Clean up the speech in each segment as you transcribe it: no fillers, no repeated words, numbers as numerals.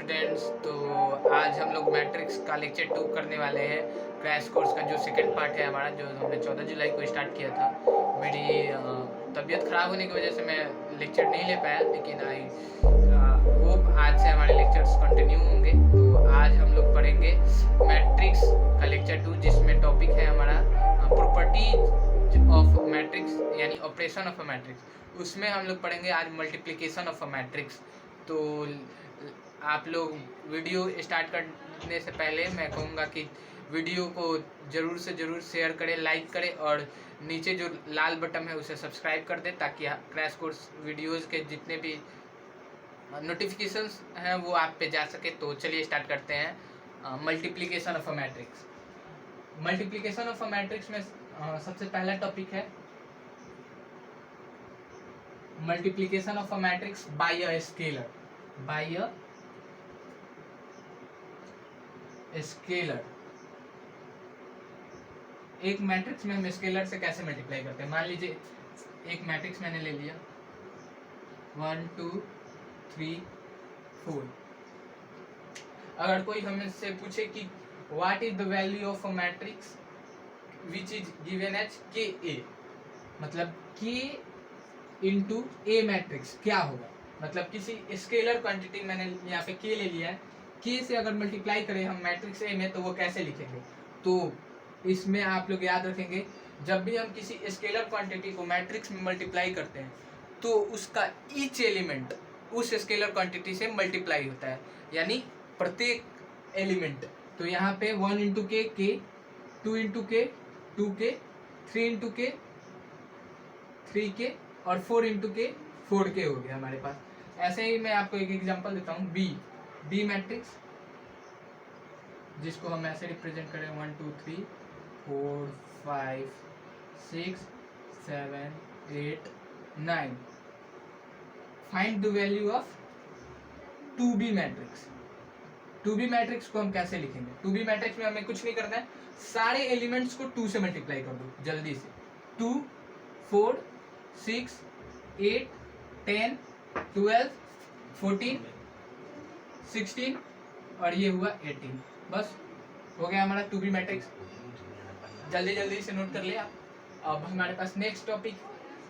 Students. तो आज हम लोग मैट्रिक्स का लेक्चर 2 करने वाले हैं। क्रैश कोर्स का जो सेकंड पार्ट है हमारा, जो हमने 14 जुलाई को स्टार्ट किया था। मेरी तबीयत ख़राब होने की वजह से मैं लेक्चर नहीं ले पाया, लेकिन आई होप आज से हमारे लेक्चर्स कंटिन्यू होंगे। तो आज हम लोग पढ़ेंगे मैट्रिक्स का लेक्चर 2, जिसमें टॉपिक है हमारा प्रॉपर्टीज ऑफ मैट्रिक्स यानी ऑपरेशन ऑफ अ मैट्रिक्स। उसमें हम लोग पढ़ेंगे आज मल्टीप्लिकेशन ऑफ अ मैट्रिक्स। तो आप लोग वीडियो स्टार्ट करने से पहले मैं कहूँगा कि वीडियो को ज़रूर से ज़रूर शेयर करें, लाइक करें और नीचे जो लाल बटन है उसे सब्सक्राइब कर दें, ताकि क्रैश कोर्स वीडियोज़ के जितने भी नोटिफिकेशंस हैं वो आप पे जा सके। तो चलिए स्टार्ट करते हैं multiplication of a matrix. Multiplication of a matrix में सबसे पहला टॉपिक है multiplication of a matrix by a scalar. By a scalar, एक मैट्रिक्स में हम स्केलर से कैसे मल्टीप्लाई करते हैं। मान लीजिए एक मैट्रिक्स मैंने ले लिया 1 2 3 4। अगर कोई हमसे पूछे कि what is the value of a matrix which is given as k A, मतलब के इंटू ए मैट्रिक्स क्या होगा। मतलब किसी स्केलर क्वांटिटी मैंने यहाँ पे के ले लिया है, के से अगर मल्टीप्लाई करें हम मैट्रिक्स ए में तो वो कैसे लिखेंगे। तो इसमें आप लोग याद रखेंगे, जब भी हम किसी स्केलर क्वांटिटी को मैट्रिक्स में मल्टीप्लाई करते हैं तो उसका ईच एलिमेंट उस स्केलर क्वांटिटी से मल्टीप्लाई होता है, यानी प्रत्येक एलिमेंट। तो यहाँ पे 1 इंटू के 2 इंटू के 2 के, 3 इंटू के 3 के और 4 इंटू के 4 के हो गया हमारे पास। ऐसे ही मैं आपको एक एग्जांपल देता हूँ, बी मैट्रिक्स, जिसको हम ऐसे रिप्रेजेंट करें 1 2 3 4 5 6 7 8 9। Find the value of 2b matrix. 2b matrix को हम कैसे लिखेंगे। 2b मैट्रिक्स में हमें कुछ नहीं करना है, सारे एलिमेंट्स को 2 से मल्टीप्लाई कर दो जल्दी से। 2 4 6 8 10 12 14 16 और ये हुआ 18। बस हो गया हमारा 2b मैट्रिक्स। जल्दी जल्दी से नोट कर ले आप। अब हमारे पास नेक्स्ट टॉपिक,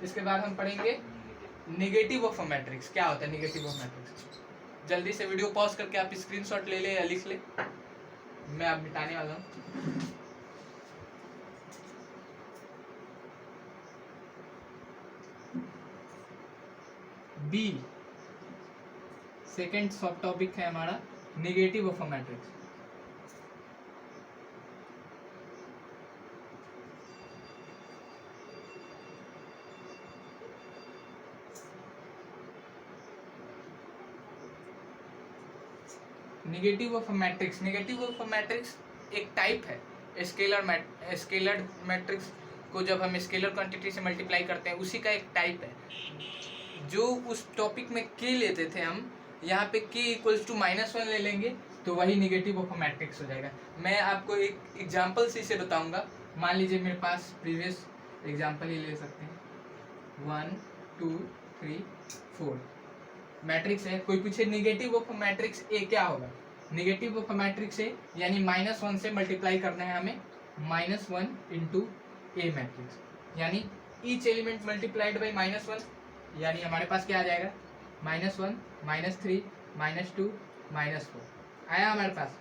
इसके बाद हम पढ़ेंगे नेगेटिव ऑफ अ मैट्रिक्स। क्या होता है नेगेटिव ऑफ मैट्रिक्स। जल्दी से वीडियो पॉज करके आप स्क्रीनशॉट ले ले या लिख ले, मैं अब मिटाने वाला हूँ। बी सेकेंड सब टॉपिक है हमारा negative of a matrix. Negative of a matrix, negative of a matrix एक टाइप है स्केलर मैट्रिक्स को जब हम स्केलर क्वांटिटी से मल्टीप्लाई करते हैं उसी का एक टाइप है। जो उस टॉपिक में के लेते थे हम, यहाँ पे के इक्वल्स टू -1 ले लेंगे तो वही नेगेटिव ऑफ अ मैट्रिक्स हो जाएगा। मैं आपको एक एग्जांपल से इसे बताऊंगा। मान लीजिए मेरे पास प्रीवियस एग्जांपल ही ले सकते हैं, 1 2 3 4 मैट्रिक्स है। कोई पूछे नेगेटिव ऑफ मैट्रिक्स ए क्या होगा। नेगेटिव ऑफ मैट्रिक्स ए यानी -1 से मल्टीप्लाई करना है हमें, -1 इंटू ए मैट्रिक्स, यानी ईच एलिमेंट मल्टीप्लाइड बाई -1, यानी हमारे पास क्या आ जाएगा -1 -3 -2 -4 आया हमारे पास।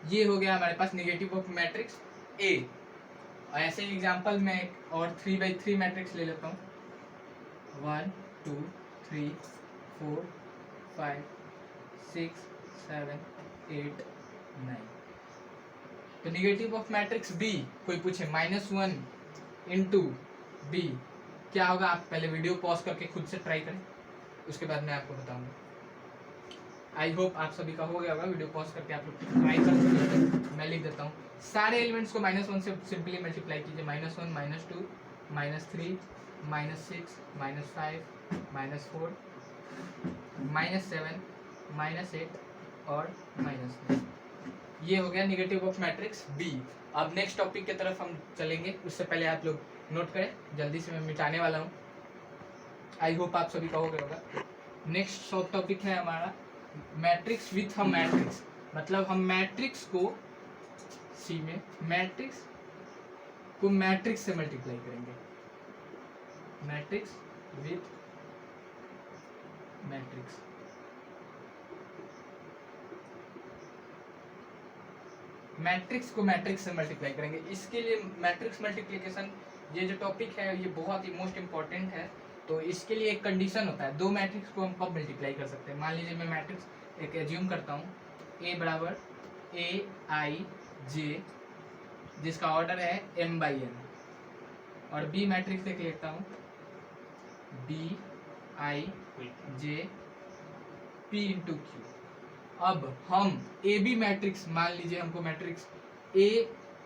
ये हो गया हमारे पास नेगेटिव ऑफ मैट्रिक्स ए। ऐसे एग्जाम्पल में और 3/3 मैट्रिक्स ले लेता हूँ, 1 2 3 4 5 6 7 8 9। तो नेगेटिव ऑफ मैट्रिक्स बी, कोई पूछे -1 इंटू बी क्या होगा, आप पहले वीडियो पॉज करके खुद से ट्राई करें, उसके बाद मैं आपको बताऊंगा। आई होप आप सभी का हो गया होगा। वीडियो पॉज करके आप लोग ट्राई कर सकते हैं। मैं लिख देता हूँ, सारे एलिमेंट्स को -1 से सिंपली मल्टीप्लाई कीजिए, -1 -2 -3 -6 -5 -4 -7 -8 और -9। ये हो गया नेगेटिव ऑफ मैट्रिक्स बी। अब नेक्स्ट टॉपिक की तरफ हम चलेंगे, उससे पहले आप लोग नोट करें, जल्दी से मैं मिटाने वाला हूँ। आई होप आप सभी का हो गया होगा। नेक्स्ट सब टॉपिक है हमारा मैट्रिक्स विथ अ मैट्रिक्स, मतलब हम मैट्रिक्स को सी में मैट्रिक्स को मैट्रिक्स से मल्टीप्लाई करेंगे, मैट्रिक्स विथ मैट्रिक्स। मैट्रिक्स को मैट्रिक्स से मल्टीप्लाई करेंगे। इसके लिए मैट्रिक्स मल्टीप्लिकेशन, ये जो टॉपिक है ये बहुत ही मोस्ट इंपॉर्टेंट है। तो इसके लिए एक कंडीशन होता है, दो मैट्रिक्स को हम कब मल्टीप्लाई कर सकते हैं। मान लीजिए मैं मैट्रिक्स एक एज्यूम करता हूँ, ए बराबर ए आई जे, जिसका ऑर्डर है m बाई n, और बी मैट्रिक्स देख लेता हूँ B i j p into q. अब हम ए बी मैट्रिक्स, मान लीजिए हमको मैट्रिक्स ए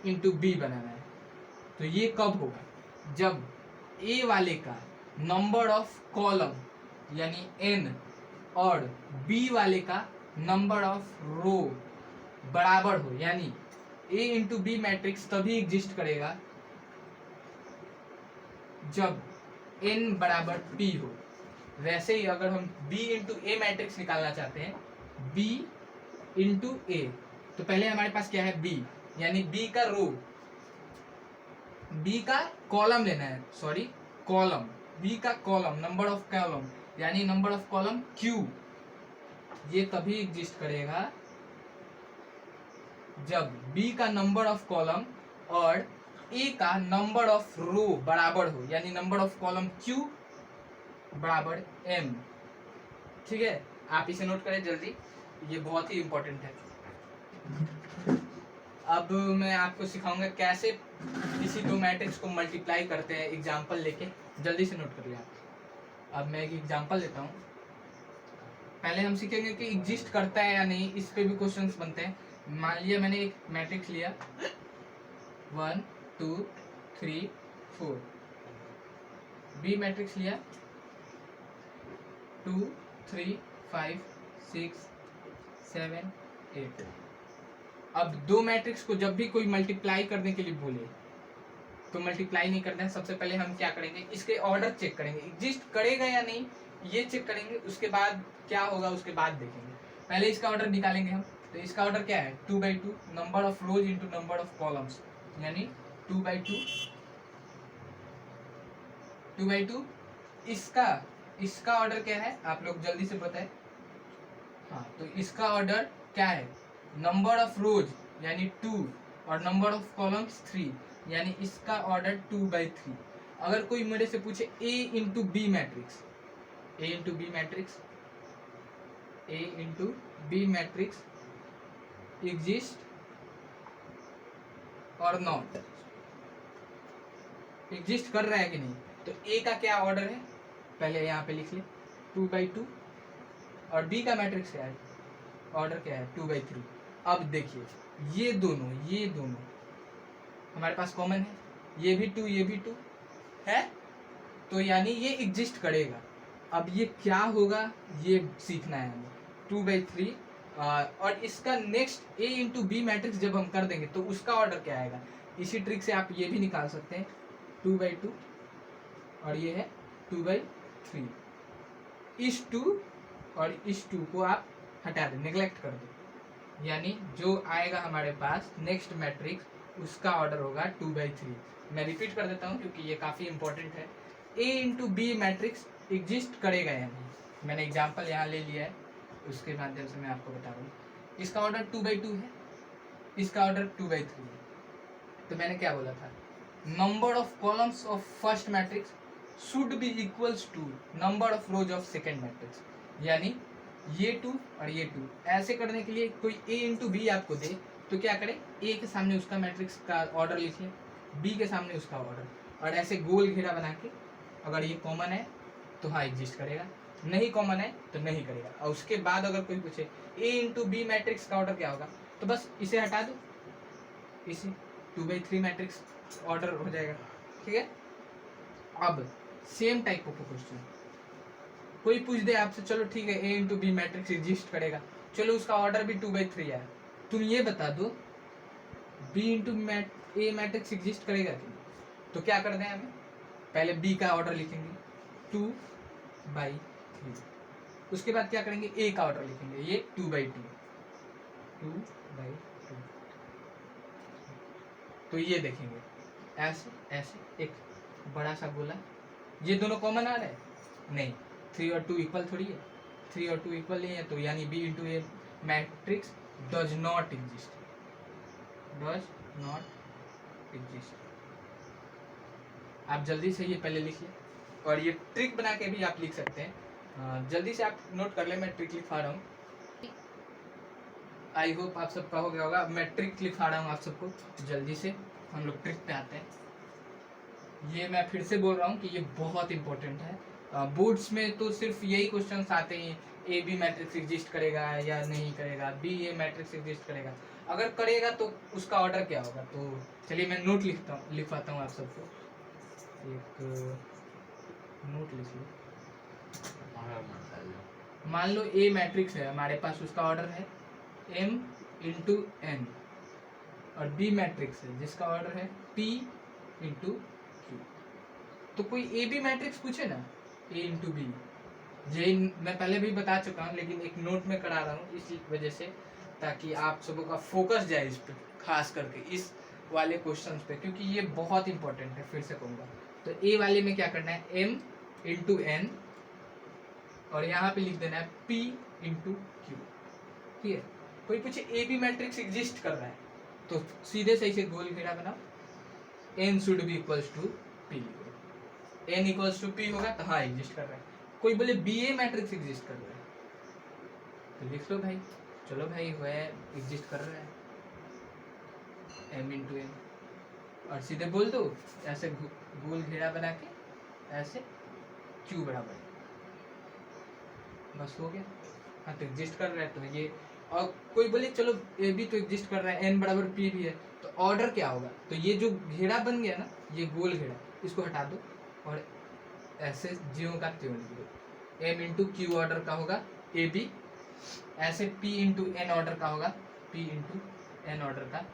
इंटू बी बनाना है, तो ये कब होगा, जब ए वाले का नंबर ऑफ कॉलम यानी n और बी वाले का नंबर ऑफ रो बराबर हो। यानी ए इंटू बी मैट्रिक्स तभी एग्जिस्ट करेगा जब n बराबर p हो। वैसे ही अगर हम b इंटू ए मैट्रिक्स निकालना चाहते हैं, b इंटू ए, तो पहले हमारे पास क्या है b, यानी b का रो, b का कॉलम लेना है, सॉरी कॉलम, b का कॉलम, नंबर ऑफ कॉलम यानी नंबर ऑफ कॉलम q, ये तभी एग्जिस्ट करेगा जब b का नंबर ऑफ कॉलम और a का नंबर ऑफ रो बराबर हो, यानी नंबर ऑफ कॉलम q बराबर m। ठीक है, आप इसे नोट करें जल्दी, ये बहुत ही इंपॉर्टेंट है। अब मैं आपको सिखाऊंगा कैसे किसी दो मैट्रिक्स को मल्टीप्लाई करते हैं, एग्जांपल लेके, जल्दी से नोट कर लिया। अब मैं एक एग्जांपल देता हूँ। पहले हम सीखेंगे कि एग्जिस्ट करता है या नहीं, इस पे भी क्वेश्चंस बनते हैं। मान लिया मैंने एक मैट्रिक्स लिया 1 2 3 4, बी मैट्रिक्स लिया 2 3 5 6 7 8। अब दो मैट्रिक्स को जब भी कोई मल्टीप्लाई करने के लिए बोले तो मल्टीप्लाई नहीं करना है। सबसे पहले हम क्या करेंगे, इसके ऑर्डर चेक करेंगे, एग्जिस्ट करेगा या नहीं ये चेक करेंगे, उसके बाद क्या होगा उसके बाद देखेंगे। पहले इसका ऑर्डर निकालेंगे हम, तो इसका ऑर्डर क्या है 2 by 2, number of rose into number of columns, यानी 2 बाई 2 2 बाई 2। इसका ऑर्डर क्या है आप लोग जल्दी से बताएं। हाँ, तो इसका ऑर्डर क्या है, नंबर ऑफ रोज यानी 2 और नंबर ऑफ कॉलम्स 3, यानी इसका ऑर्डर 2 बाई 3। अगर कोई मेरे से पूछे ए into B matrix, A into B matrix, A into B matrix exist और नॉट, एग्जिस्ट कर रहा है कि नहीं, तो ए का क्या ऑर्डर है पहले यहाँ पे लिख ले 2 बाई 2, और बी का मैट्रिक्स क्या है, ऑर्डर क्या है 2 बाई 3। अब देखिए ये दोनों हमारे पास कॉमन है, ये भी 2 ये भी 2 है, तो यानी ये एग्जिस्ट करेगा। अब ये क्या होगा ये सीखना है हमें, 2 बाई 3, और इसका नेक्स्ट ए इंटू बी मैट्रिक्स जब हम कर देंगे तो उसका ऑर्डर क्या आएगा। इसी ट्रिक से आप ये भी निकाल सकते हैं 2 बाई 2 और ये है 2 बाई 3। इस 2 और इस 2 को आप हटा दें, नेग्लेक्ट कर दो, यानी जो आएगा हमारे पास नेक्स्ट मैट्रिक्स उसका ऑर्डर होगा 2 बाई 3। मैं रिपीट कर देता हूँ क्योंकि ये काफ़ी इंपॉर्टेंट है। ए इंटू बी मैट्रिक्स एग्जिस्ट करेगा या नहीं, मैंने एग्जाम्पल यहाँ ले लिया है, उसके माध्यम से मैं आपको बता रहा हूँ। इसका ऑर्डर 2 बाई 2 है, इसका ऑर्डर 2 बाई 3 है, तो मैंने क्या बोला था, number of columns of first matrix should be equals to number of rows of second matrix, यानी ये 2 और ये 2। ऐसे करने के लिए कोई ए इंटू बी आपको दे तो क्या करें, ए के सामने उसका मैट्रिक्स का ऑर्डर लिखिए, बी के सामने उसका ऑर्डर, और ऐसे गोल घेरा बना के अगर ये कॉमन है तो हाँ एग्जिस्ट करेगा, नहीं कॉमन है तो नहीं करेगा। और उसके बाद अगर कोई पूछे ए इंटू बी मैट्रिक्स का ऑर्डर क्या होगा, तो बस इसे हटा दो, इसी 2 बाई 3 मैट्रिक्स ऑर्डर हो जाएगा। ठीक है, अब सेम टाइप ऑफ क्वेश्चन कोई पूछ दे आपसे, चलो ठीक है ए इंटू बी मैट्रिक्स एग्जिस्ट करेगा, चलो उसका ऑर्डर भी 2 बाई 3 है, तुम ये बता दो B into A matrix exist करेगा कि नहीं। तो क्या करना है हमें, पहले बी का ऑर्डर लिखेंगे 2 बाई 3, उसके बाद क्या करेंगे, ए का ऑर्डर लिखेंगे, ये 2/2 तो ये देखेंगे ऐसे ऐसे एक बड़ा सा गोला, ये दोनों कॉमन आ रहा है नहीं, 3 और 2 इक्वल थोड़ी है, 3 और 2 इक्वल नहीं है, तो यानी B into A matrix does not exist, आप जल्दी से ये पहले लिखिए, और ये ट्रिक बना के भी आप लिख सकते हैं, जल्दी से आप नोट कर ले, मैं ट्रिक लिखा रहा हूँ, आई होप आप सबका हो गया होगा, मैं ट्रिक लिखा रहा हूँ आप सबको, जल्दी से हम लोग ट्रिक पे आते हैं। ये मैं फिर से बोल रहा हूँ कि ये बहुत इंपॉर्टेंट है, बोर्ड्स में तो सिर्फ यही क्वेश्चंस आते हैं, ए बी मैट्रिक्स एग्जिस्ट करेगा या नहीं करेगा, बी ए मैट्रिक्स एग्जिस्ट करेगा, अगर करेगा तो उसका ऑर्डर क्या होगा। तो चलिए मैं नोट लिखवाता हूँ आप सबको, एक नोट लिखिए, मान लो ए मैट्रिक्स है हमारे पास, उसका ऑर्डर है m इंटू एन, और बी मैट्रिक्स है जिसका ऑर्डर है p इंटू क्यू। तो कोई ए बी मैट्रिक्स पूछे ना, a इंटू बी, ये मैं पहले भी बता चुका हूँ लेकिन एक नोट में करा रहा हूँ इसी वजह से, ताकि आप सबों का फोकस जाए इस पे, खास करके इस वाले क्वेश्चंस पे, क्योंकि ये बहुत इंपॉर्टेंट है, फिर से कहूँगा। तो ए वाले में क्या करना है, m इंटू एन, और यहाँ पे लिख देना है p इंटू क्यू, ठीक है। कोई पूछे ए बी मैट्रिक्स एग्जिस्ट कर रहा है तो सीधे सही से गोल घेरा बनाओ, n should be equals to p, n equals to p होगा तो हाँ एग्जिस्ट कर रहा है। कोई बोले बी ए मैट्रिक्स एग्जिस्ट कर रहा है तो लिख लो भाई, चलो भाई हुआ है, एग्जिस्ट कर रहा है m इंटू एन, और सीधे बोल दो ऐसे गोल घेरा बना के ऐसे q बराबर, बस हो गया, हाँ तो एग्जिस्ट कर रहा है तो ये। और कोई बोले चलो ए भी तो एग्जिस्ट कर रहा है, n बराबर p भी है, तो ऑर्डर क्या होगा, तो ये जो घेरा बन गया ना, ये गोल घेरा, इसको हटा दो और ऐसे ज्यों का त्यों लिख दो, m इंटू क्यू ऑर्डर का होगा ए बी, ऐसे p इंटू एन ऑर्डर का होगा p इंटू एन ऑर्डर का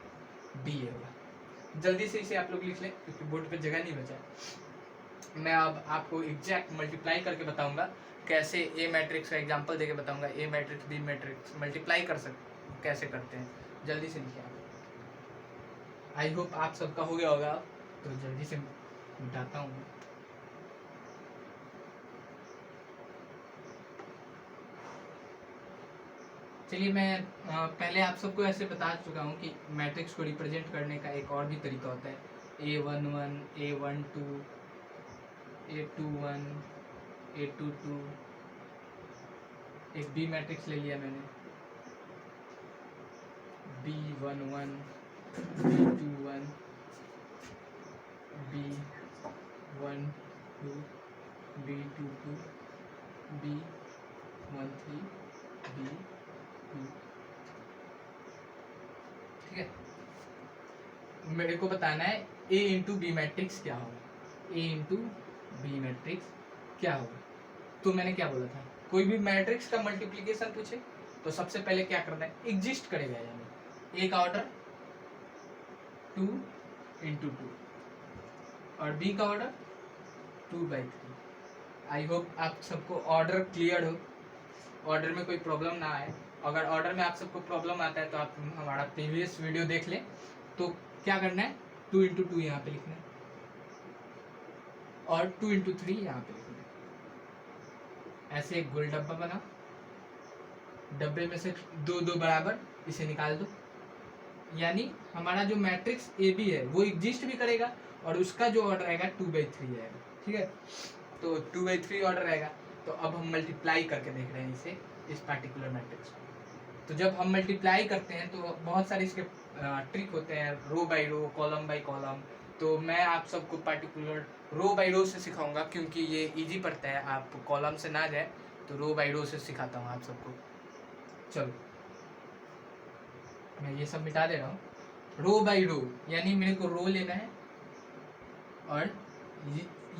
बी ए होगा। जल्दी से इसे आप लोग लिख लें क्योंकि बोर्ड पे जगह नहीं बचा। मैं अब आपको एग्जैक्ट मल्टीप्लाई करके बताऊंगा, कैसे ए मैट्रिक्स का एग्जांपल देके बताऊंगा, ए मैट्रिक्स बी मैट्रिक्स मल्टीप्लाई कर सकते कैसे करते हैं, जल्दी से लिखिए आप। आई होप आप सबका हो गया होगा, तो जल्दी से मिटाता हूँ। चलिए मैं पहले आप सबको ऐसे बता चुका हूँ कि मैट्रिक्स को रिप्रेजेंट करने का एक और भी तरीका होता है, A11, A12, A21, A22, एक बी मैट्रिक्स ले लिया मैंने, B11, B21, B12, B22, B13, B2, ठीक है। मेरे को बताना है A इंटू बी मैट्रिक्स क्या होगा, A इंटू बी मैट्रिक्स क्या होगा। तो मैंने क्या बोला था, कोई भी मैट्रिक्स का मल्टीप्लिकेशन पूछे तो सबसे पहले क्या करना है, एग्जिस्ट करेगा, यानी A का ऑर्डर 2 इंटू 2 और B का ऑर्डर 2/3। आई होप आप सबको ऑर्डर क्लियर हो, ऑर्डर में कोई प्रॉब्लम ना आए। अगर ऑर्डर में आप सबको प्रॉब्लम आता है तो आप हमारा प्रीवियस वीडियो देख लें। तो क्या करना है, 2 इंटू 2 यहाँ पे लिखना है और 2 इंटू 3 यहाँ पे लिखना है। ऐसे एक गोल डब्बा बना, डब्बे में से 2 बराबर इसे निकाल दो, यानी हमारा जो मैट्रिक्स ए बी है वो एग्जिस्ट भी करेगा और उसका जो ऑर्डर आएगा 2/3 आएगा, ठीक है। तो 2/3 ऑर्डर आएगा। तो अब हम मल्टीप्लाई करके देख रहे हैं इसे, इस पार्टिकुलर मैट्रिक्स को। तो जब हम मल्टीप्लाई करते हैं तो बहुत सारे इसके ट्रिक होते हैं, row by row, column by column. तो मैं आप सबको पार्टिकुलर रो बाई रो से सिखाऊंगा क्योंकि ये इजी पड़ता है, आप कॉलम से ना जाए तो रो बाई रो से सिखाता हूँ आप सबको। चलो मैं ये सब मिटा दे रहा हूँ। रो बाई रो यानी मेरे को रो लेना है और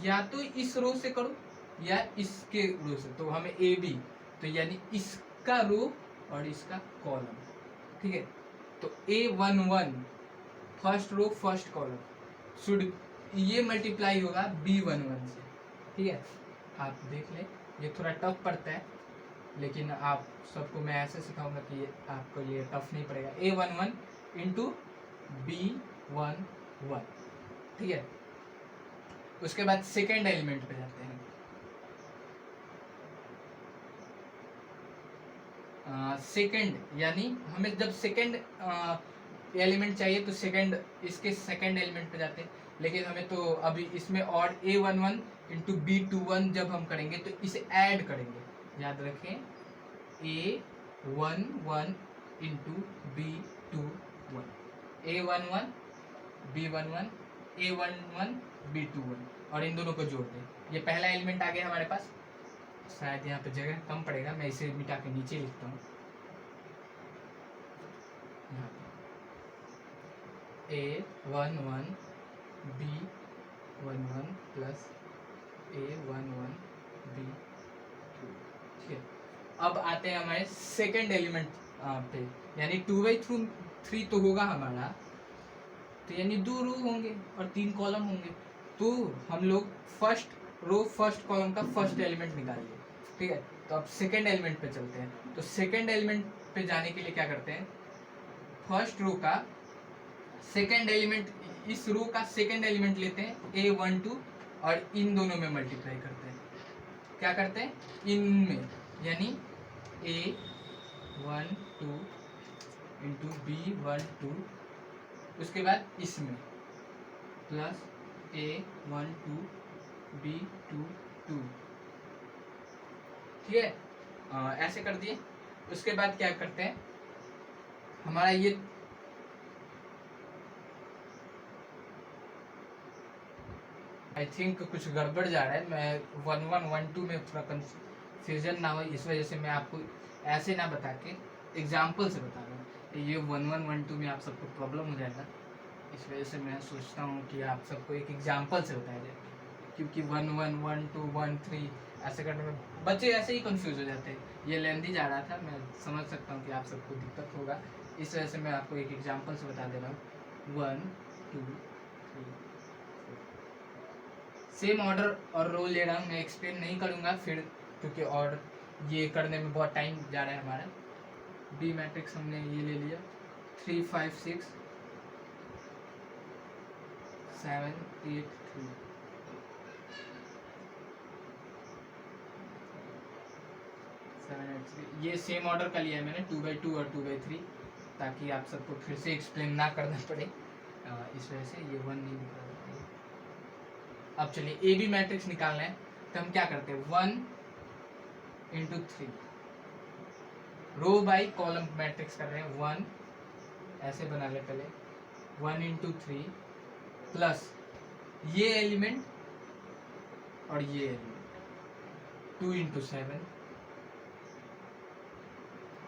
या तो इस रो से करो या इसके रो से। तो हमें ए बी, तो यानी इसका रो और इसका कॉलम, ठीक है। तो A11 first row first column should ये मल्टीप्लाई होगा B11 से, ठीक है। आप देख ले, ये थोड़ा टफ पड़ता है लेकिन आप सबको मैं ऐसे सिखाऊंगा कि आपको ये टफ नहीं पड़ेगा। A11 इंटू B11, ठीक है। उसके बाद सेकेंड एलिमेंट पे जाते हैं। सेकेंड यानी हमें जब सेकेंड एलिमेंट चाहिए तो सेकेंड इसके सेकेंड एलिमेंट पे जाते हैं, लेकिन हमें तो अभी इसमें और A11 इंटू B21 जब हम करेंगे तो इसे ऐड करेंगे, याद रखें A11 into B21, A11 B11 A11 B21 और इन दोनों को जोड़ दें। ये पहला एलिमेंट आ गया हमारे पास। शायद यहाँ पे जगह कम पड़ेगा, मैं इसे मिटा के नीचे लिखता हूँ। A11 B11 plus A11 B2, ठीक है। अब आते हैं हमारे सेकेंड एलिमेंट पे, यानी 2/3 तो होगा हमारा, तो यानी 2 रो होंगे और 3 कॉलम होंगे। तो हम लोग फर्स्ट रो फर्स्ट कॉलम का फर्स्ट एलिमेंट निकालिए, ठीक है। तो अब सेकेंड एलिमेंट पे चलते हैं। तो सेकेंड एलिमेंट पे जाने के लिए क्या करते हैं, फर्स्ट रो का सेकेंड एलिमेंट, इस रो का सेकेंड एलिमेंट लेते हैं A12 और इन दोनों में मल्टीप्लाई करते हैं। क्या करते हैं, इनमें, यानी A12 इंटू B12, उसके बाद इसमें प्लस A12 B22, ठीक है। ऐसे कर दिए। उसके बाद क्या करते हैं, हमारा ये आई थिंक कुछ गड़बड़ जा रहा है। मैं 1112 में थोड़ा कंफ्यूजन ना हो, इस वजह से मैं आपको ऐसे ना बता के एग्जाम्पल से बता रहा हूँ। ये 1112 में आप सबको प्रॉब्लम हो जाएगा, इस वजह से मैं सोचता हूँ कि आप सबको एक एग्जाम्पल से बताया जाए, क्योंकि 1112 13 ऐसे करने में बच्चे ऐसे ही कंफ्यूज हो जाते हैं। ये लेंदी जा रहा था, मैं समझ सकता हूँ कि आप सबको दिक्कत होगा, इस वजह से मैं आपको एक एग्जाम्पल से बता दे रहा हूँ। 1 2 3 सेम ऑर्डर और रो ले रहा हूँ, मैं एक्सप्लेन नहीं करूँगा फिर, क्योंकि और ये करने में बहुत टाइम जा रहा है हमारा। बी मैट्रिक्स हमने ये ले लिया, 3 5 6 7 8 3, ये सेम ऑर्डर का लिया है मैंने, 2/2 और 2/3, ताकि आप सबको फिर से एक्सप्लेन ना करना पड़े, इस वजह से ये 1 नहीं निकाल रहा है। अब चलिए ए बी मैट्रिक्स निकालना है, तो हम क्या करते हैं, 1 into 3, row by column matrix कर रहे हैं। 1 ऐसे बना ले पहले, 1 इंटू 3 प्लस ये एलिमेंट और ये एलिमेंट, 2 इंटू 7,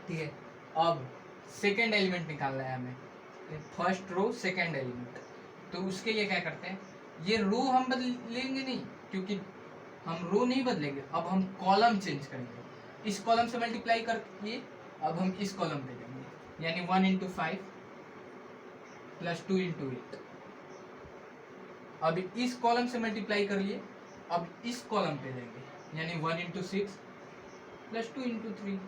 ठीक है। अब सेकेंड एलिमेंट निकालना है हमें, फर्स्ट रो सेकेंड एलिमेंट, तो उसके लिए क्या करते हैं, ये रो हम बदलेंगे नहीं, क्योंकि हम रो नहीं बदलेंगे, अब हम कॉलम चेंज करेंगे। इस कॉलम से मल्टीप्लाई करके अब हम इस कॉलम पे जाएंगे, यानी 1 इंटू 5 प्लस 2 इंटू 8। अब इस कॉलम से मल्टीप्लाई कर लिए, अब इस कॉलम पे जाएंगे, यानी 1 इंटू 6 प्लस 2 इंटू 3।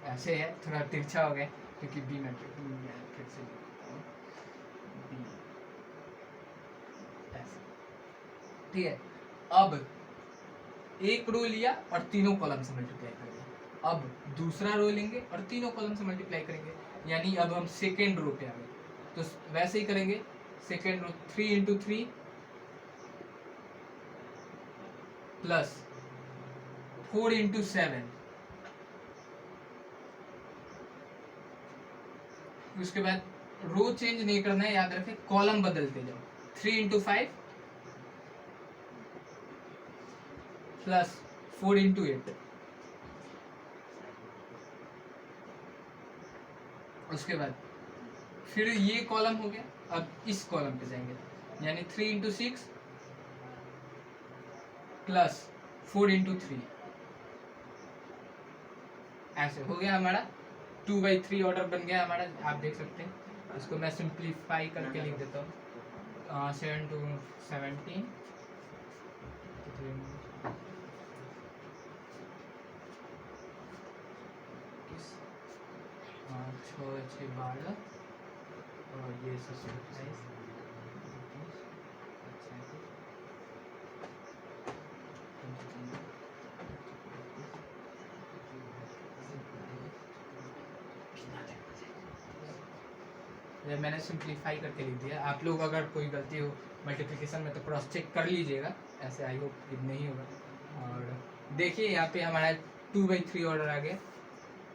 ऐसे है, थोड़ा तिरछा हो गया क्योंकि बी मैट्रिक्स फिर से बी ऐसे, ठीक है। अब एक रो लिया और तीनों कॉलम से मल्टीप्लाई कर दिया, अब दूसरा रो लेंगे और तीनों कॉलम से मल्टीप्लाई करेंगे, यानी अब हम सेकेंड रो पे आ गए। तो वैसे ही करेंगे, second row 3 into 3 plus 4 into 7, उसके बाद रो चेंज नहीं करना है, याद रखें, कॉलम बदलते जाओ। 3 इंटू 5 प्लस 4 इंटू 8, उसके बाद फिर ये कॉलम हो गया, अब इस कॉलम पे जाएंगे, यानी 3 इंटू 6 प्लस 4 इंटू 3, ऐसे हो गया हमारा 2/3 ऑर्डर बन गया हमारा, आप देख सकते हैं। इसको मैं सिंप्लीफाई करके लिख देता हूँ, 7 2 17 26, 6 6 12 और ये 27, ये मैंने सिंप्लीफाई करके लिख दिया। आप लोग अगर कोई गलती हो मल्टीप्लिकेशन में तो क्रॉस चेक कर लीजिएगा, ऐसे आई होप नहीं होगा। और देखिए यहाँ पे हमारा 2/3 ऑर्डर आ गया,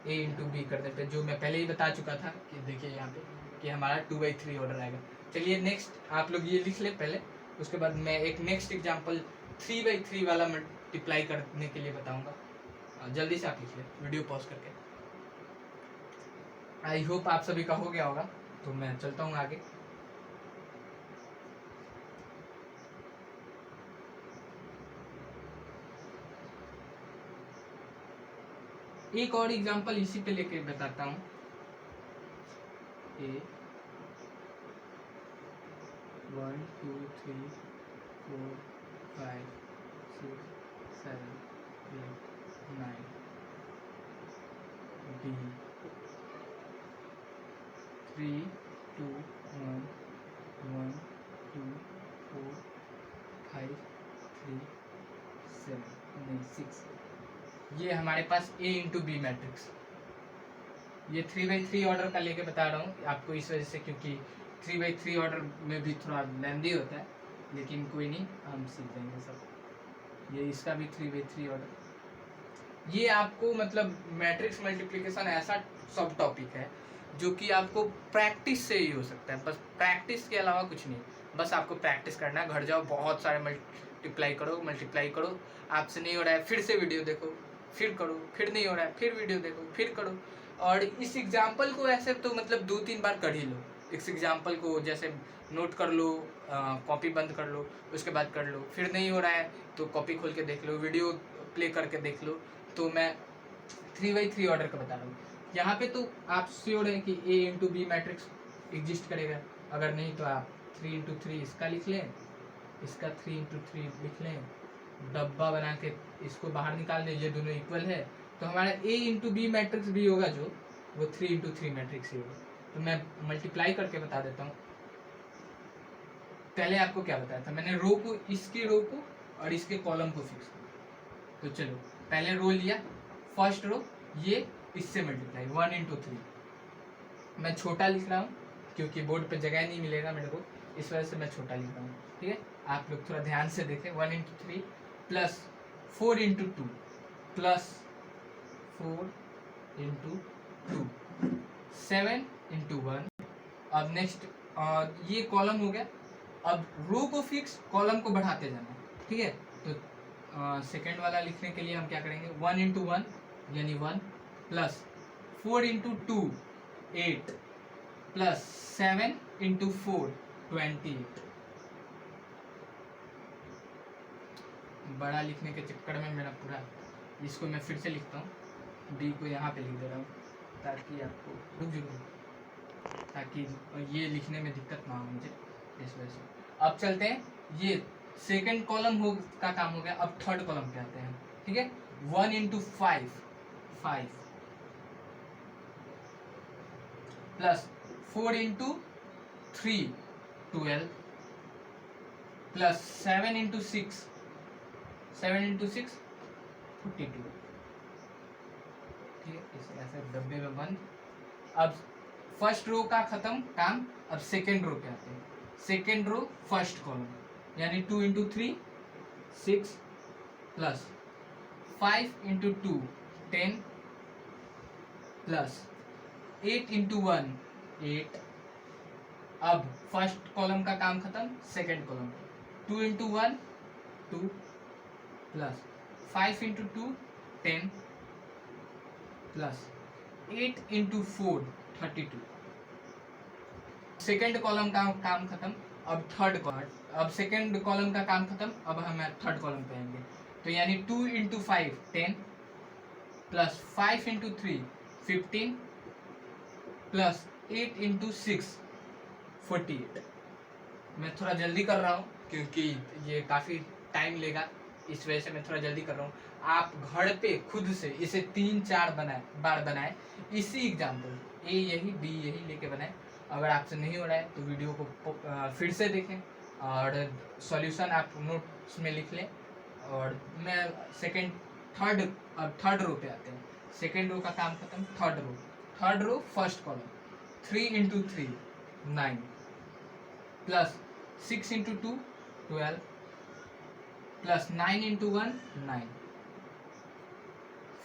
a इंटू बी करने पे, जो मैं पहले ही बता चुका था कि देखिए यहाँ पे कि हमारा 2/3 ऑर्डर आएगा। चलिए नेक्स्ट आप लोग ये लिख ले पहले, उसके बाद मैं एक नेक्स्ट एग्जाम्पल 3/3 वाला मल्टीप्लाई करने के लिए बताऊँगा। जल्दी से आप लिख ले वीडियो पॉज करके। आई होप आप सभी का हो गया होगा, तो मैं चलता हूँ आगे। एक और एग्जांपल इसी पे लेके बताता हूँ। ए 1 2 3 4 5 6 7 8 9 बी 3 2 1 1 2 4 5 3 7 नहीं 6, ये हमारे पास A इंटू बी मैट्रिक्स। ये 3/3 ऑर्डर का लेके बता रहा हूँ आपको इस वजह से, क्योंकि 3/3 ऑर्डर में भी थोड़ा लेंदी होता है, लेकिन कोई नहीं, हम सीख जाएंगे सब। ये इसका भी 3/3 ऑर्डर। ये आपको मतलब मैट्रिक्स मल्टीप्लिकेशन ऐसा सब टॉपिक है जो कि आपको प्रैक्टिस से ही हो सकता है, बस प्रैक्टिस के अलावा कुछ नहीं। बस आपको प्रैक्टिस करना है, घर जाओ बहुत सारे मल्टीप्लाई करो। आपसे नहीं हो रहा है फिर से वीडियो देखो, फिर करो, फिर नहीं हो रहा है फिर वीडियो देखो, फिर करो। और इस एग्जाम्पल को ऐसे तो मतलब 2-3 बार कर ही लो। इस एग्जाम्पल को जैसे नोट कर लो, कॉपी बंद कर लो, उसके बाद कर लो। फिर नहीं हो रहा है तो कॉपी खोल के देख लो, वीडियो प्ले करके देख लो। तो मैं 3/3 ऑर्डर का बता रहा हूँ यहाँ पे। तो आप श्योर है कि A into B matrix exist करेगा? अगर नहीं तो आप 3 इंटू 3 इसका लिख लें, इसका 3 इंटू 3 लिख लें, डब्बा बना के इसको बाहर निकाल दें, ये दोनों इक्वल है। तो हमारा A इंटू बी मैट्रिक्स भी होगा जो वो 3 इंटू 3 मैट्रिक्स ही होगा। तो मैं मल्टीप्लाई करके बता देता हूँ। पहले आपको क्या बताया था मैंने, रो को, इसके रो को और इसके कॉलम को फिक्स करो। तो चलो पहले रो लिया, फर्स्ट रो, ये इससे मल्टीप्लाई 1 इंटू 3। मैं छोटा लिख रहा हूँ क्योंकि बोर्ड पे जगह नहीं मिलेगा मेरे को, इस वजह से मैं छोटा लिख रहा हूँ। ठीक है, आप लोग थोड़ा ध्यान से देखें। 1 into 3 plus 4 into 2 plus 4 into 2 7 into 1। अब नेक्स्ट ये कॉलम हो गया। अब रो को फिक्स, कॉलम को बढ़ाते जाना। ठीक है, तो सेकेंड वाला लिखने के लिए हम क्या करेंगे, 1 इंटू 1 यानी 1 प्लस 4 इंटू 2 8 प्लस 7 इंटू 4 28। बड़ा लिखने के चक्कर में मेरा पूरा, इसको मैं फिर से लिखता हूँ, डी को यहाँ पे लिख दे रहा हूँ ताकि आपको रुक जरूर, ताकि ये लिखने में दिक्कत ना हो मुझे, इस वजह से। अब चलते हैं, ये सेकेंड कॉलम हो का काम हो गया। अब थर्ड कॉलम पे आते हैं। ठीक है, 1 into 5 5 plus 4 into 3 12 plus 7 into 6 7 into 6 42। ठीक है, इसे ऐसे डब्बे में बंद। अब फर्स्ट रो का खत्म काम, अब सेकेंड रो पे आते हैं। सेकेंड रो फर्स्ट कॉलम यानी 2 into 3 6 plus 5 into 2 10 plus 8 into 1 8। अब फर्स्ट कॉलम का काम खत्म, second column 2 into 1 2 plus 5 into 2 10 plus 8 into 4 32। Second column का काम खत्म, अब थर्ड कॉलम, अब सेकेंड कॉलम का काम खत्म, अब हम थर्ड कॉलम पे आएंगे। तो यानी 2 into 5 10 plus 5 into 3 15 plus 8 into 6 48। मैं थोड़ा जल्दी कर रहा हूँ क्योंकि ये काफ़ी टाइम लेगा, इस वजह से मैं थोड़ा जल्दी कर रहा हूँ। आप घर पे खुद से इसे 3-4 बार बनाए, इसी एग्जाम्पल ए यही बी यही लेके बनाए। अगर आपसे नहीं हो रहा है तो वीडियो को फिर से देखें और सॉल्यूशन आप नोट्स में लिख लें। और मैं सेकंड थर्ड रो पे आते हैं। सेकंड रो का काम खत्म, third row first column 3 into 3 9 plus 6 into 2 12 plus 9 into 1 9।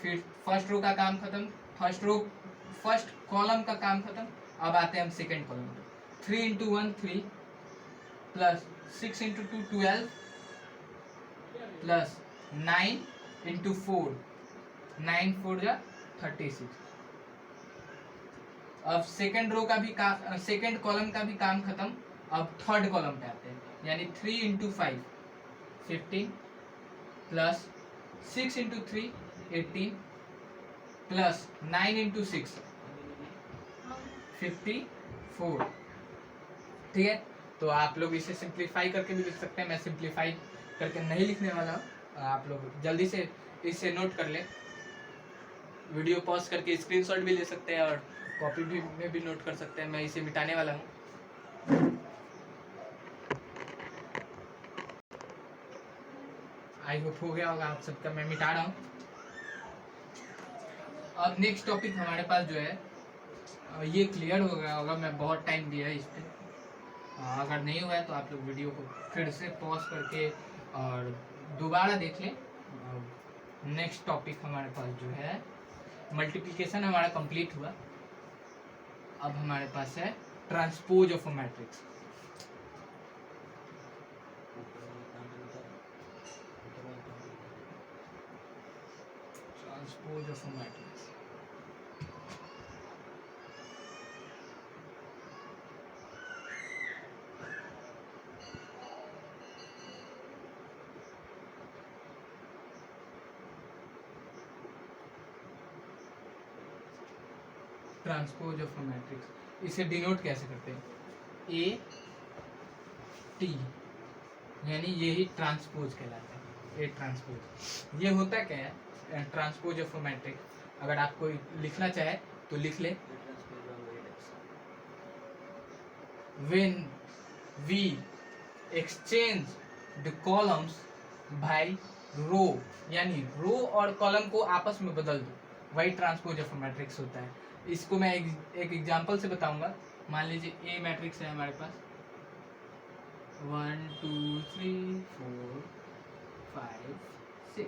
फिर फर्स्ट रो का काम खत्म, फर्स्ट कॉलम का काम खत्म। अब आते हैं हम सेकंड कॉलम पे। 3 into 1 3 plus 6 into 2 12 plus 9 into 4 9 4 जा 36। अब सेकंड रो का भी सेकंड कॉलम का भी काम खत्म। अब थर्ड कॉलम पे आते हैं, यानी 3 into 5 15 plus 6 into 3 18 plus 9 into 6 54। ठीक है, तो आप लोग इसे सिंप्लीफाई करके भी लिख सकते हैं। मैं सिंप्लीफाई करके नहीं लिखने वाला हूँ, आप लोग जल्दी से इसे नोट कर ले। वीडियो पॉज करके स्क्रीनशॉट भी ले सकते हैं और कॉपी भी में भी नोट कर सकते हैं। मैं इसे मिटाने वाला हूँ। आई होप हो गया होगा आप सबका, मैं मिटा रहा हूँ। अब नेक्स्ट टॉपिक हमारे पास जो है ये क्लियर हो गया होगा, मैं बहुत टाइम दिया है इस पर। अगर नहीं हुआ है तो आप लोग वीडियो को फिर से पॉज करके और दोबारा देख लें। नेक्स्ट टॉपिक हमारे पास जो है मल्टीप्लिकेशन हमारा कंप्लीट हुआ। अब हमारे पास है transpose of a matrix. Transpose of a matrix transpose of a matrix इसे डिनोट कैसे करते हैं? ए टी, यानी यही ट्रांसपोज कहलाता है। ए ट्रांसपोज ये होता क्या है? ट्रांसपोज ऑफ अ मैट्रिक्स अगर आपको लिखना चाहे तो लिख ले। When we exchange the columns by row, यानी रो और कॉलम को आपस में बदल दो, वही ट्रांसपोज ऑफ अ मैट्रिक्स होता है। इसको मैं एक एग्जांपल से बताऊंगा। मान लीजिए ए मैट्रिक्स है हमारे पास 1 2 3 4 5 6,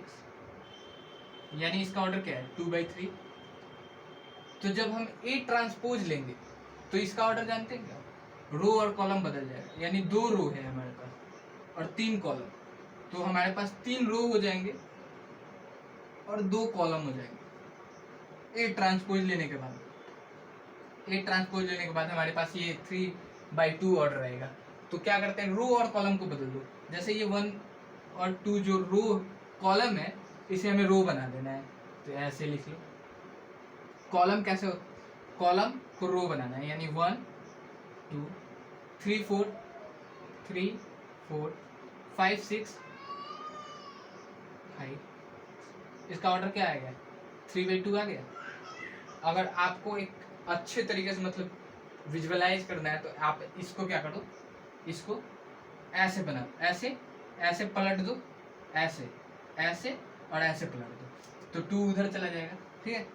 यानी इसका ऑर्डर क्या है 2/3। तो जब हम ए ट्रांसपोज लेंगे तो इसका ऑर्डर जानते हैं क्या? रो और कॉलम बदल जाएगा, यानी 2 रो है हमारे पास और 3 कॉलम, तो हमारे पास 3 रो हो जाएंगे और 2 कॉलम हो जाएंगे। ए ट्रांसपोज लेने के बाद हमारे पास ये 3/2 ऑर्डर रहेगा। तो क्या करते हैं, रो और कॉलम को बदल दो। जैसे ये 1 और 2 जो रो कॉलम है इसे हमें रो बना देना है, तो ऐसे लिख लो। कॉलम कैसे हो, कॉलम को रो बनाना है, यानी 1 2 3 4 3 4 5 6 5। इसका ऑर्डर क्या आ गया 3/2 आ गया। अगर आपको एक अच्छे तरीके से मतलब विजुअलाइज करना है तो आप इसको क्या करो, इसको ऐसे बना, ऐसे पलट दो, ऐसे और ऐसे पलट दो, तो 2 उधर चला जाएगा। ठीक है,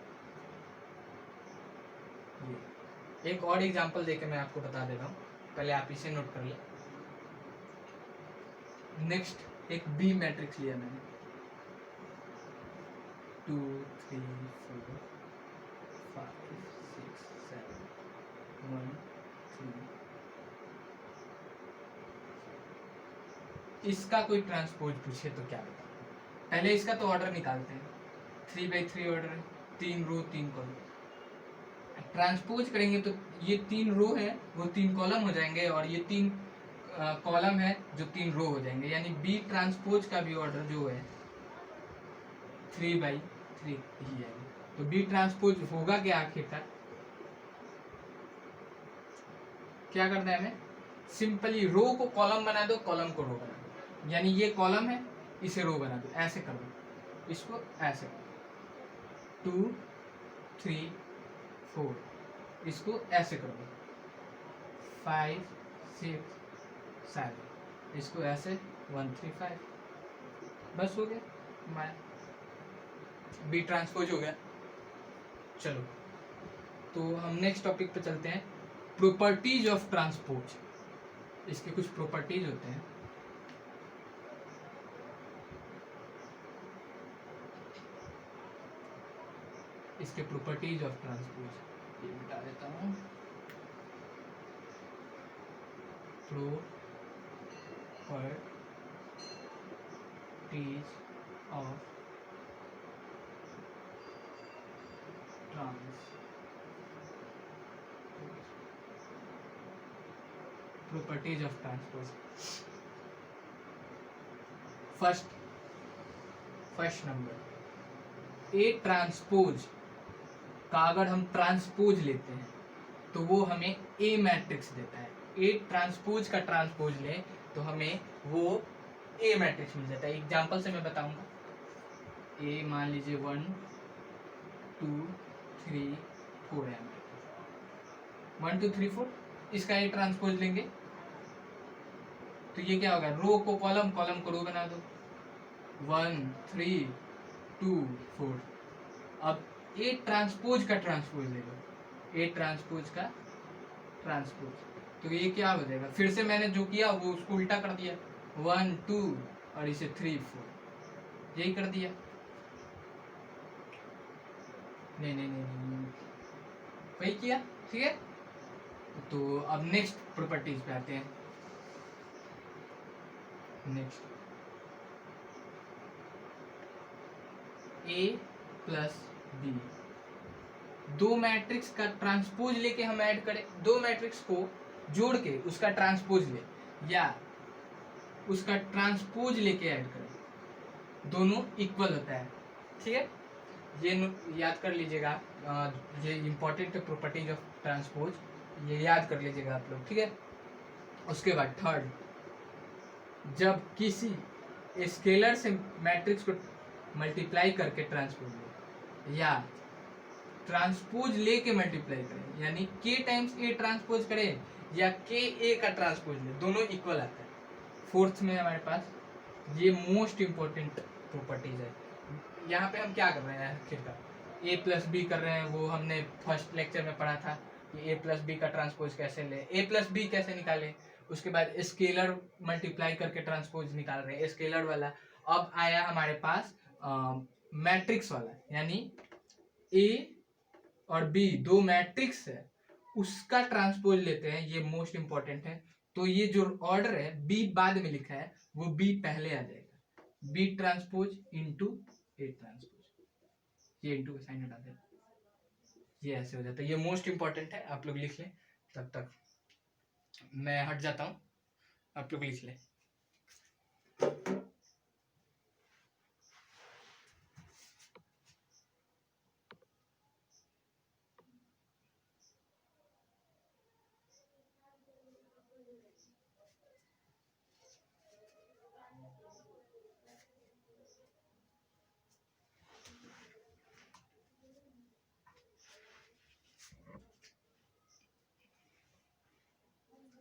एक और एग्जांपल देके मैं आपको बता दे रहा हूँ, पहले आप इसे नोट कर ले। नेक्स्ट एक बी मैट्रिक्स लिया मैंने 2 3 4 5 6 7 1 3। इसका कोई ट्रांसपोज पूछे तो क्या बताओ? पहले इसका तो ऑर्डर निकालते हैं, 3/3 ऑर्डर है, 3 रो 3 कॉलम। ट्रांसपोज करेंगे तो ये 3 रो है वो 3 कॉलम हो जाएंगे और ये 3 कॉलम है जो 3 रो हो जाएंगे, यानी बी ट्रांसपोज का भी ऑर्डर जो है 3/3 ही है। तो बी ट्रांसपोज होगा क्या आखिरकार? क्या करना है हमें, सिंपली रो को कॉलम बना दो, कॉलम को रो बना दो, यानी ये कॉलम है इसे रो बना दो, ऐसे कर दो। इसको ऐसे 2 3 4, इसको ऐसे कर दो 5 6 7, इसको ऐसे 1 3 5, बस हो गया, मैं बी ट्रांसपोज हो गया। चलो तो हम नेक्स्ट टॉपिक पे चलते हैं, प्रॉपर्टीज ऑफ ट्रांसपोज। इसके कुछ प्रॉपर्टीज होते हैं। इसके प्रॉपर्टीज ऑफ ट्रांसपोज ये बता देता हूँ। Properties of properties of transpose. First number, A transpose का अगर हम ट्रांसपोज लेते हैं तो वो हमें ए मैट्रिक्स देता है। ए ट्रांसपोज का ट्रांसपोज ले तो हमें वो ए मैट्रिक्स मिल जाता है। एग्जांपल से मैं बताऊंगा, ए मान लीजिए 1 2 3 4 है, 1 2 3 4, इसका ए ट्रांसपोज लेंगे तो ये क्या होगा, रो को कॉलम, कॉलम को रो बना दो, 1 3 2 4। अब ए ट्रांसपोज का ट्रांसपोज ले लो, ए ट्रांसपोज का ट्रांसपोज, तो ये क्या हो जाएगा, फिर से मैंने जो किया वो उसको उल्टा कर दिया, 1 2 और इसे 3 4, यही कर दिया। नहीं, वही किया, ठीक है। तो अब नेक्स्ट प्रॉपर्टीज पे आते हैं। नेक्स्ट, ए प्लस बी, दो मैट्रिक्स का ट्रांसपोज लेके हम ऐड करें, दो मैट्रिक्स को जोड़ के उसका ट्रांसपोज ले या उसका ट्रांसपोज लेके ऐड करें, दोनों इक्वल होता है, ठीक है। ये याद कर लीजिएगा, ये इंपॉर्टेंट प्रॉपर्टीज ऑफ ट्रांसपोज, ये याद कर लीजिएगा आप लोग, ठीक है। उसके बाद थर्ड, जब किसी स्केलर से मैट्रिक्स को मल्टीप्लाई करके ट्रांसपोज ले या ट्रांसपोज ले के मल्टीप्लाई करें, यानी के टाइम्स ए ट्रांसपोज करें या के ए का ट्रांसपोज ले, दोनों इक्वल आता है। फोर्थ में हमारे पास ये मोस्ट इंपॉर्टेंट प्रॉपर्टीज है। यहाँ पे हम क्या कर रहे हैं, आखिरकार ए प्लस बी कर रहे हैं, वो हमने फर्स्ट लेक्चर में पढ़ा था कि ए प्लस बी का ट्रांसपोज कैसे ले, ए प्लस बी कैसे निकालें, उसके बाद स्केलर मल्टीप्लाई करके ट्रांसपोज निकाल रहे हैं, स्केलर वाला। अब आया हमारे पास मैट्रिक्स वाला, यानी ए और बी दो मैट्रिक्स है, उसका ट्रांसपोज लेते हैं, ये मोस्ट इंपॉर्टेंट है। तो ये जो ऑर्डर है, बी बाद में लिखा है वो बी पहले आ जाएगा, B transpose into A transpose, ये इंटू का साइन हटा दे, ये ऐसे हो जाता है। ये मोस्ट इंपॉर्टेंट है, आप लोग लिख लें, तब तक मैं हट जाता हूँ, आप लोग लिख लें।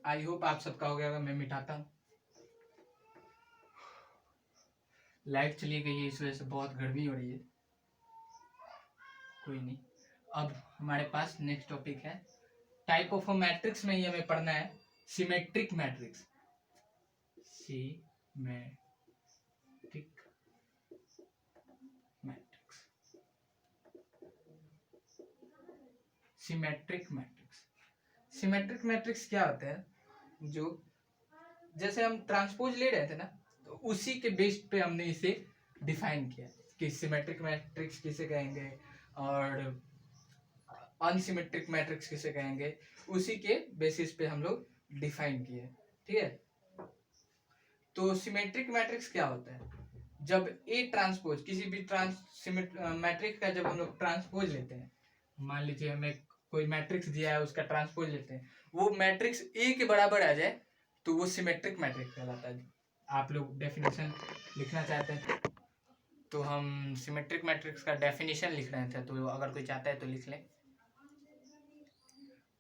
आई होप आप सबका हो गया, मैं मिटाता हूँ। लाइट चली गई है, इस वजह से बहुत गर्मी हो रही है, कोई नहीं। अब हमारे पास नेक्स्ट टॉपिक है, टाइप ऑफ मैट्रिक्स में ही हमें पढ़ना है सिमेट्रिक मैट्रिक्स। सिमेट्रिक मैट्रिक्स क्या होता है, जो जैसे हम ट्रांसपोज ले रहे थे ना, तो उसी के बेस पे हमने इसे डिफाइन किया कि सिमेट्रिक मैट्रिक्स किसे कहेंगे और अनसिमेट्रिक मैट्रिक्स किसे कहेंगे, उसी के बेसिस पे हम लोग डिफाइन किए, ठीक है। तो सिमेट्रिक मैट्रिक्स क्या होता है, जब ए ट्रांसपोज किसी भी मैट्रिक्स का जब हम लोग ट्रांसपोज लेते हैं, मान लीजिए हमें कोई मैट्रिक्स दिया है, उसका ट्रांसपोज लेते हैं, वो मैट्रिक्स ए के बराबर आ जाए तो वो सिमेट्रिक मैट्रिक्स कहलाता है। आप लोग डेफिनेशन लिखना चाहते हैं तो हम सिमेट्रिक मैट्रिक्स का डेफिनेशन लिख रहे थे, तो अगर कोई चाहता है तो लिख लें।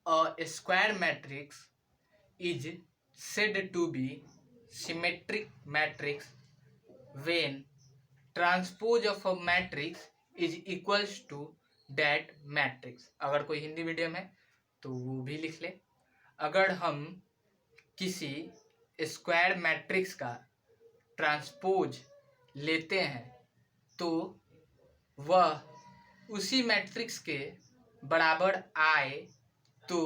A square matrix is said to be symmetric matrix when transpose of a matrix is equals to that matrix। अगर कोई हिंदी मीडियम है तो वो भी लिख ले। अगर हम किसी स्क्वायर मैट्रिक्स का ट्रांसपोज लेते हैं तो वह उसी मैट्रिक्स के बराबर आए तो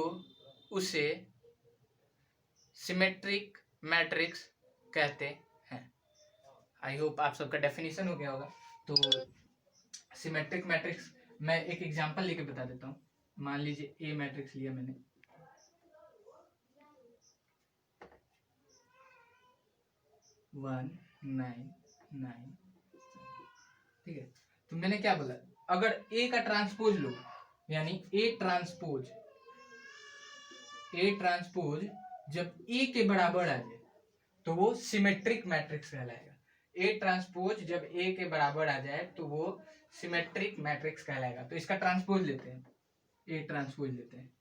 उसे सिमेट्रिक मैट्रिक्स कहते हैं। आई होप आप सबका डेफिनेशन हो गया होगा। तो सिमेट्रिक मैट्रिक्स मैं एक एग्जांपल लेके बता देता हूँ। मान लीजिए ए मैट्रिक्स लिया मैंने, 1 9 9, ठीक है। तो मैंने क्या बोला, अगर ए का ट्रांसपोज लो, यानी ए ट्रांसपोज जब ए के बराबर आ जाए तो वो सिमेट्रिक मैट्रिक्स कहलाएगा। ए ट्रांसपोज जब ए के बराबर आ जाए तो वो सिमेट्रिक मैट्रिक्स कहलाएगा। तो इसका ट्रांसपोज लेते हैं, ए ट्रांसपोज लेते हैं।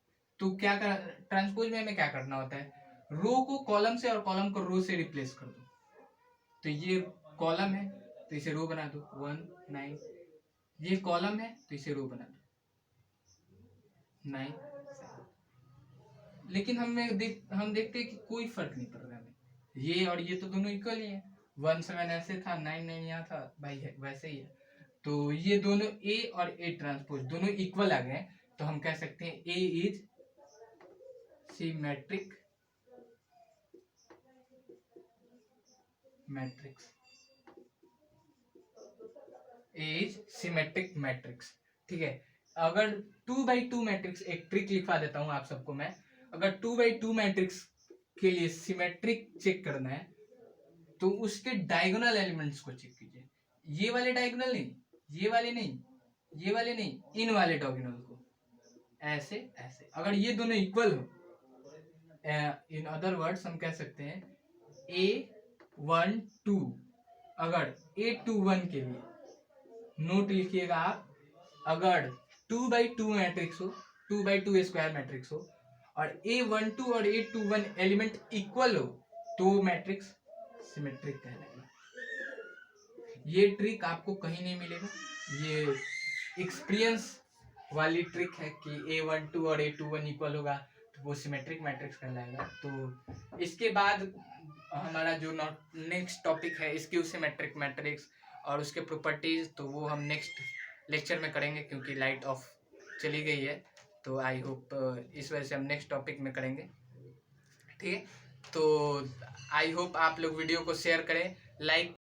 तो क्या कर, ट्रांसपोज में हमें क्या करना होता है, रो को कॉलम से और कॉलम को रो से रिप्लेस कर दो। तो ये कॉलम है तो इसे रो बना दो, 1 9। ये कॉलम है तो इसे रो बना दो, 9 7। लेकिन हम देखते हैं कि कोई फर्क नहीं पड़ रहा है, ये और ये तो दोनों इक्वल ही है। 1 7 ऐसे था, 9 9 यहाँ था, भाई है वैसे ही है। तो ये दोनों ए और ए ट्रांसपोज दोनों इक्वल आ गए, तो हम कह सकते हैं A is symmetric matrix. A is symmetric matrix, ठीक है। अगर 2x2 मैट्रिक्स, एक ट्रिक लिखवा देता हूं आप सबको मैं। अगर 2x2 मैट्रिक्स के लिए सिमेट्रिक चेक करना है तो उसके डायगोनल एलिमेंट्स को चेक कीजिए। ये वाले डायगोनल नहीं, ये वाले नहीं, ये वाले नहीं, इन वाले डायगोनल को, ऐसे ऐसे। अगर ये दोनों इक्वल हो, इन अदर वर्ड्स हम कह सकते हैं A1 2। अगर A21 के लिए नोट लिखिएगा आप, अगर 2x2 मैट्रिक्स हो, 2x2 स्क्वायर मैट्रिक्स हो और A12 और A21 एलिमेंट इक्वल हो तो मैट्रिक्स सिमेट्रिक कहलाएगा। ये ट्रिक आपको कहीं नहीं मिलेगा, ये एक्सपीरियंस वाली ट्रिक है कि A12 और A21 इक्वल होगा तो वो सिमेट्रिक मैट्रिक्स कहलाएगा। तो इसके बाद हमारा जो नेक्स्ट टॉपिक है स्क्यू सिमेट्रिक मैट्रिक्स और उसके प्रॉपर्टीज, तो वो हम नेक्स्ट लेक्चर में करेंगे क्योंकि लाइट ऑफ चली गई है। तो आई होप इस वजह से हम नेक्स्ट टॉपिक में करेंगे, ठीक है। तो आई होप आप लोग वीडियो को शेयर करें, लाइक